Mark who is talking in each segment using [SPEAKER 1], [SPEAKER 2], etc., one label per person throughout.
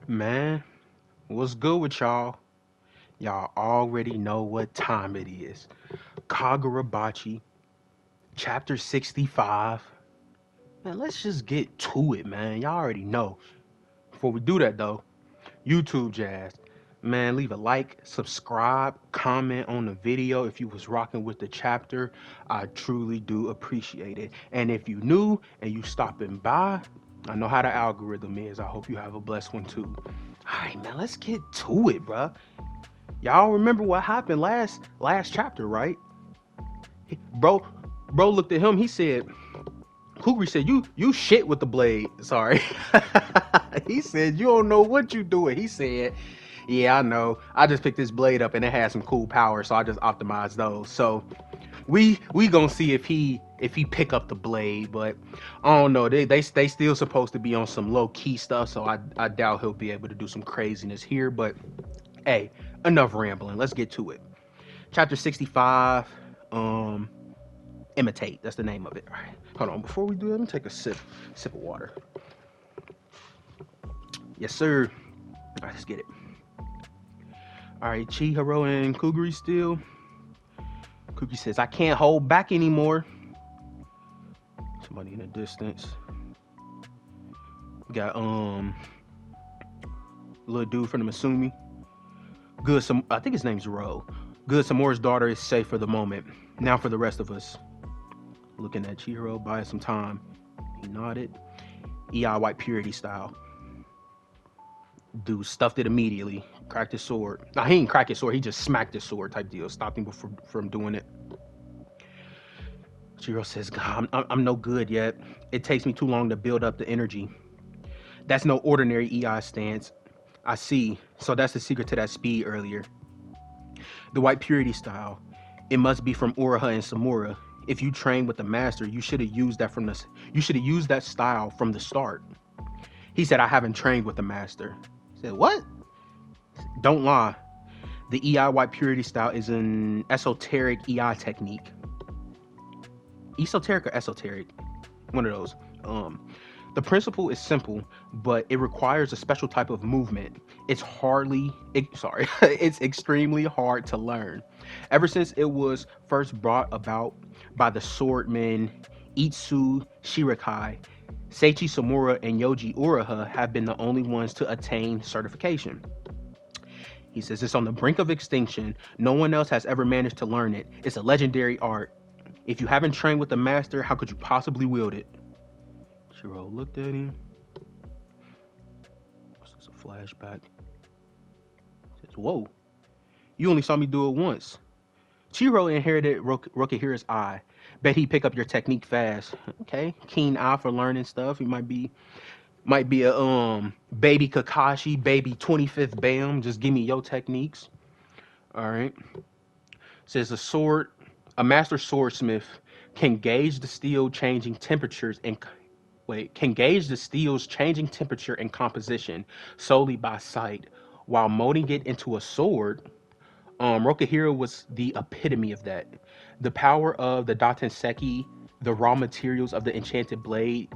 [SPEAKER 1] Man, what's good with y'all? Y'all already know what time it is. Kagurabachi, chapter 65. Man, let's just get to it, man. Y'all already know. Before we do that, though, YouTube Jazz. Man, leave a like, subscribe, comment on the video if you was rocking with the chapter. I truly do appreciate it. And if you new and you stopping by, I know how the algorithm is. I hope you have a blessed one too. All right, man, let's get to it, bruh. Y'all remember what happened last chapter, right? Bro, bro looked at him. He said, Kugri said, "You shit with the blade." Sorry, he said, "You don't know what you doing." He said, "Yeah, I know. I just picked this blade up and it had some cool power, so I just optimized those." So we gonna see if he pick up the blade, but I don't know. They still supposed to be on some low key stuff, so I doubt he'll be able to do some craziness here. But hey, enough rambling. Let's get to it. Chapter 65. Um, imitate. That's the name of it. All right. Hold on. Before we do that, let me take a sip of water. Yes, sir. All right, let's get it. All right, Chihiro and Kuguri still. Kuguri says, "I can't hold back anymore." Somebody in the distance. Got little dude from the Masumi. Good. I think his name's Ro. Good. Samora's daughter is safe for the moment. Now for the rest of us. Looking at Chihiro, buying some time. He nodded. EI White Purity style. Dude stuffed it immediately. Cracked his sword. Nah, he didn't crack his sword. He just smacked his sword type deal. Stopped him from doing it. Chihiro says, "God, I'm no good yet. It takes me too long to build up the energy. That's no ordinary EI stance. I see. So that's the secret to that speed earlier. The White Purity style. It must be from Uraha and Samura. If you train with the master, you should have used that style from the start." He said, "I haven't trained with the master." I said, "What?" Don't lie. The EI White Purity style is an esoteric EI technique. Esoteric or esoteric? One of those. The principle is simple, but it requires a special type of movement. It's extremely hard to learn. Ever since it was first brought about by the swordmen Itsu Shirikai, Seichi Samura and Yoji Uraha have been the only ones to attain certification. He says it's on the brink of extinction. No one else has ever managed to learn it. It's a legendary art. If you haven't trained with the master, how could you possibly wield it? Shiro looked at him. This is a flashback. He says, "Whoa, you only saw me do it once." Chiro inherited Rokihira's eye. Bet he pick up your technique fast. Okay, keen eye for learning stuff. He might be a baby Kakashi, baby 25th Bam. Just give me your techniques. All right. Says a master swordsmith can gauge the steel changing temperatures and can gauge the steel's changing temperature and composition solely by sight, while molding it into a sword. Rokihira was the epitome of that. The power of the Datenseki, the raw materials of the enchanted blade,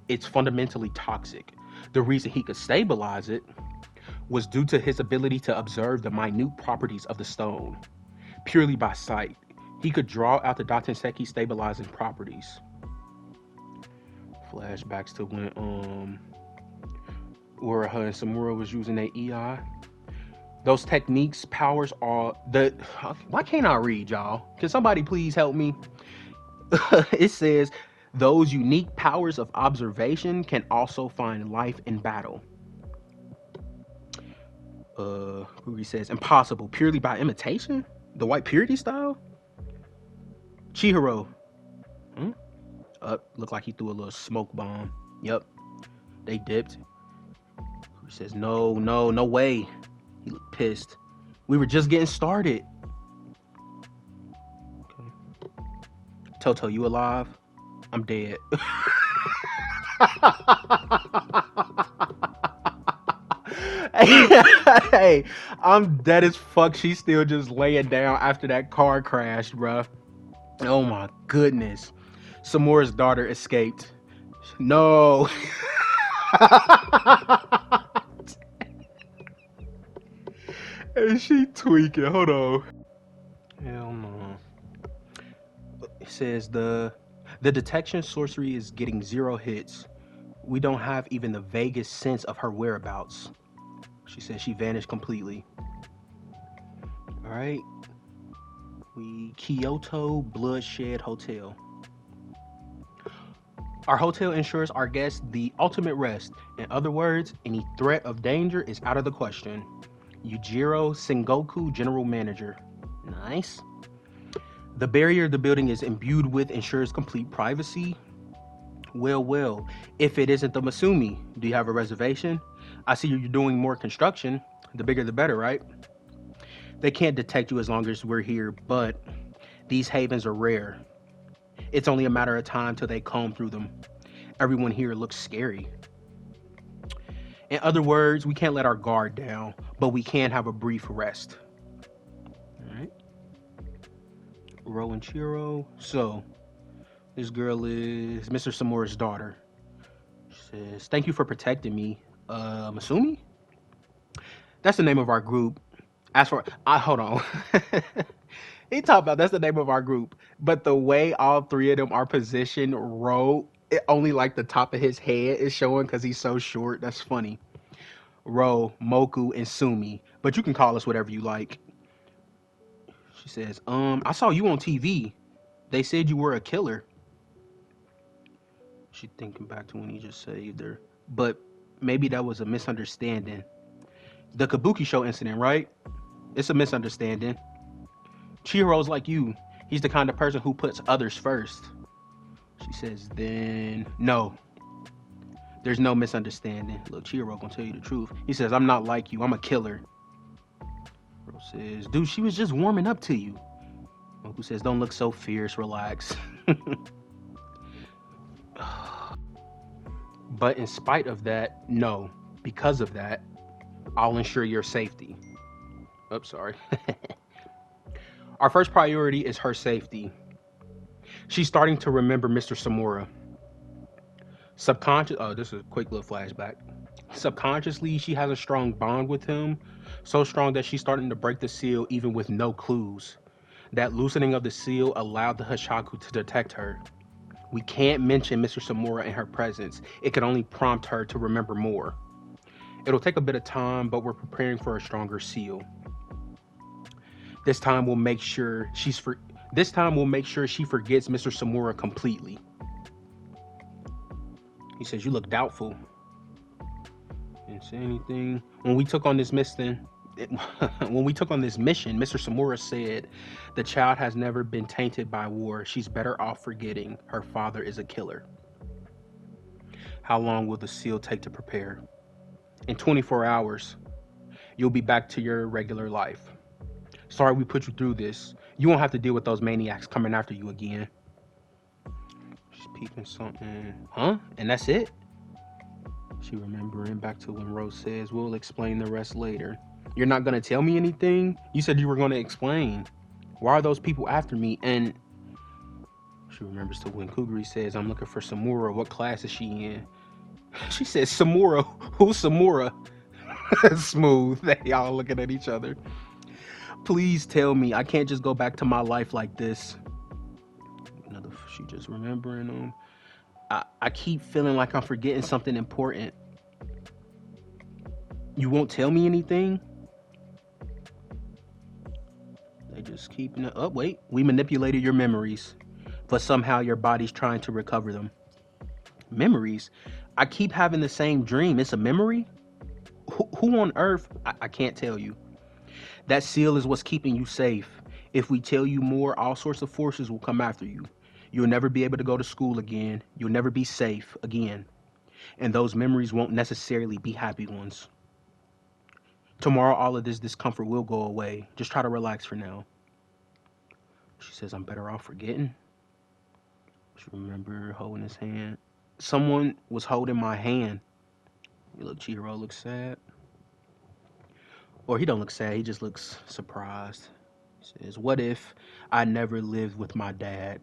[SPEAKER 1] it's fundamentally toxic. The reason he could stabilize it was due to his ability to observe the minute properties of the stone purely by sight. He could draw out the Datenseki stabilizing properties. Flashbacks to when Uraha and Samura was using their EI. Those techniques, powers are the. Why can't I read, y'all? Can somebody please help me? It says those unique powers of observation can also find life in battle. Ruby says impossible purely by imitation. The White Purity style. Chihiro. Looked like he threw a little smoke bomb. Yep, they dipped. He says no way. He looked pissed. We were just getting started. Okay. Toto, you alive? I'm dead. Hey, I'm dead as fuck. She's still just laying down after that car crash, bruh. Oh my goodness. Samura's daughter escaped. No. She tweaking. Hold on. Hell no. It says the detection sorcery is getting 0 hits. We don't have even the vaguest sense of her whereabouts. She says she vanished completely. All right. We Kyoto Bloodshed Hotel. Our hotel ensures our guests the ultimate rest. In other words, any threat of danger is out of the question. Yujiro Sengoku, General Manager. Nice. The barrier the building is imbued with ensures complete privacy. Well, if it isn't the Masumi, do you have a reservation? I see you're doing more construction. The bigger the better, right? They can't detect you as long as we're here, but these havens are rare. It's only a matter of time till they comb through them. Everyone here looks scary. In other words, we can't let our guard down, but we can have a brief rest. All right. Ro and Chiro. So, this girl is Mr. Samura's daughter. She says, "Thank you for protecting me." Masumi? That's the name of our group. As for, hold on. He talked about that's the name of our group, but the way all 3 of them are positioned, Ro, it only like the top of his head is showing because he's so short. That's funny. Ro, Moku, and Sumi, but you can call us whatever you like. She says, I saw you on TV. They said you were a killer. She thinking back to when he just saved her, but maybe that was a misunderstanding. The Kabuki show incident, right? It's a misunderstanding. Chihiro's like you. He's the kind of person who puts others first. She says, then no. There's no misunderstanding. Look, Chihiro gonna tell you the truth. He says, I'm not like you. I'm a killer. Ro says, dude, she was just warming up to you. Moku says, don't look so fierce. Relax. But in spite of that, no. Because of that, I'll ensure your safety. Oops, sorry. Our first priority is her safety. She's starting to remember Mr. Samura. This is a quick little flashback. Subconsciously, she has a strong bond with him, so strong that she's starting to break the seal even with no clues. That loosening of the seal allowed the Hashaku to detect her. We can't mention Mr. Samura in her presence. It could only prompt her to remember more. It'll take a bit of time, but we're preparing for a stronger seal. This time we'll make sure she forgets Mr. Samura completely. He says, you look doubtful. Didn't say anything. When we took on this mission, Mr. Samura said, the child has never been tainted by war. She's better off forgetting her father is a killer. How long will the seal take to prepare? In 24 hours, you'll be back to your regular life. Sorry we put you through this. You won't have to deal with those maniacs coming after you again. She's peeping something. Huh? And that's it? She remembering back to when Rose says, we'll explain the rest later. You're not going to tell me anything? You said you were going to explain. Why are those people after me? And she remembers to when Kuguri says, I'm looking for Samura. What class is she in? She says, Samura? Who's Samura? Smooth. They all looking at each other. Please tell me. I can't just go back to my life like this. She just remembering them. I keep feeling like I'm forgetting something important. You won't tell me anything? They just keeping it up. Wait, we manipulated your memories, but somehow your body's trying to recover them. Memories? I keep having the same dream. It's a memory? Who on earth? I can't tell you. That seal is what's keeping you safe. If we tell you more, all sorts of forces will come after you. You'll never be able to go to school again. You'll never be safe again. And those memories won't necessarily be happy ones. Tomorrow, all of this discomfort will go away. Just try to relax for now. She says, I'm better off forgetting. She remember holding his hand. Someone was holding my hand. Look, Chihiro looks sad. Or he don't look sad, he just looks surprised. He says, what if I never lived with my dad?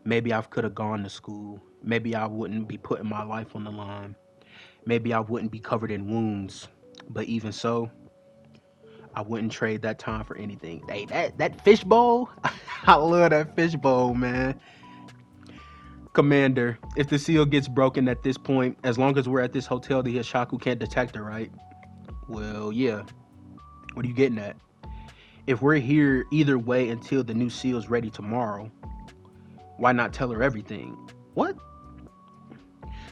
[SPEAKER 1] Maybe I could have gone to school. Maybe I wouldn't be putting my life on the line. Maybe I wouldn't be covered in wounds. But even so, I wouldn't trade that time for anything. Hey, that fishbowl, I love that fishbowl, man. Commander, if the seal gets broken at this point, as long as we're at this hotel, the Hishaku can't detect her, right? Well, yeah. What are you getting at? If we're here either way until the new seal's ready tomorrow, why not tell her everything? What?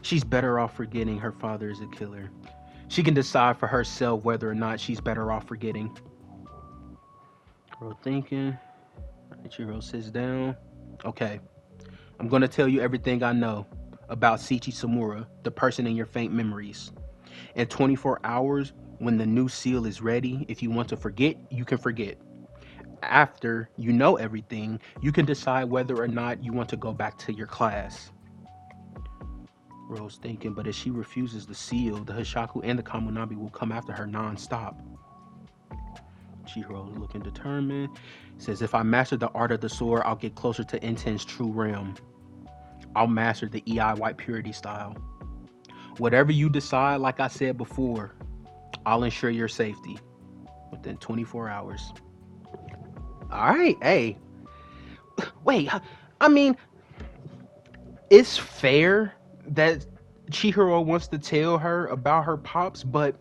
[SPEAKER 1] She's better off forgetting her father is a killer. She can decide for herself whether or not she's better off forgetting. Bro, thinking. Ichiro sits down. Okay, I'm gonna tell you everything I know about Shichi Samura, the person in your faint memories. In 24 hours, when the new seal is ready, if you want to forget, you can forget. After you know everything, you can decide whether or not you want to go back to your class. Rose thinking, but if she refuses the seal, the Hishaku and the Kamunabi will come after her non-stop. Chihiro looking determined. Says, if I master the art of the sword, I'll get closer to Inten's true realm. I'll master the EI White Purity style. Whatever you decide, like I said before, I'll ensure your safety within 24 hours. All right, hey. Wait, I mean, it's fair that Chihiro wants to tell her about her pops, but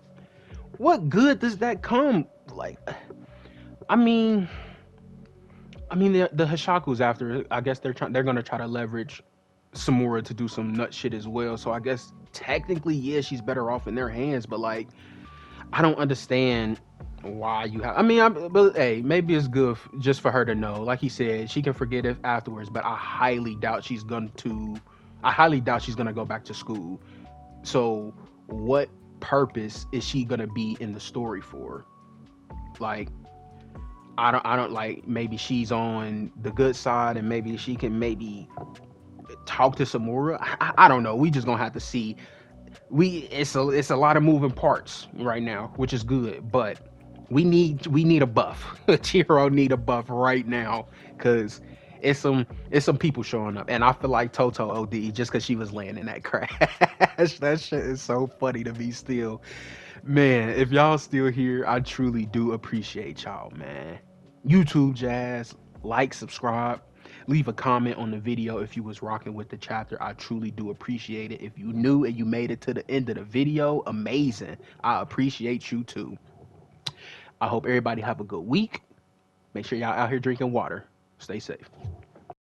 [SPEAKER 1] what good does that come? Like, I mean, the Hishaku's after. I guess they're gonna try to leverage Samura to do some nut shit as well. So I guess technically, yeah, she's better off in their hands. But like, I don't understand why you have. But hey, maybe it's good just for her to know. Like he said, she can forget it afterwards. But I highly doubt she's gonna go back to school. So what purpose is she gonna be in the story for? Like, I don't like, maybe she's on the good side and maybe she can maybe talk to Samura. I don't know. We just gonna have to see. It's a lot of moving parts right now, which is good, but we need a buff. Chihiro need a buff right now because it's some people showing up, and I feel like Toto OD just because she was laying in that crash. That shit is so funny to me still. Man, if y'all still here, I truly do appreciate y'all, man. YouTube Jazz, like, subscribe, leave a comment on the video if you was rocking with the chapter. I truly do appreciate it. If you new and you made it to the end of the video, amazing. I appreciate you too. I hope everybody have a good week. Make sure y'all out here drinking water. Stay safe.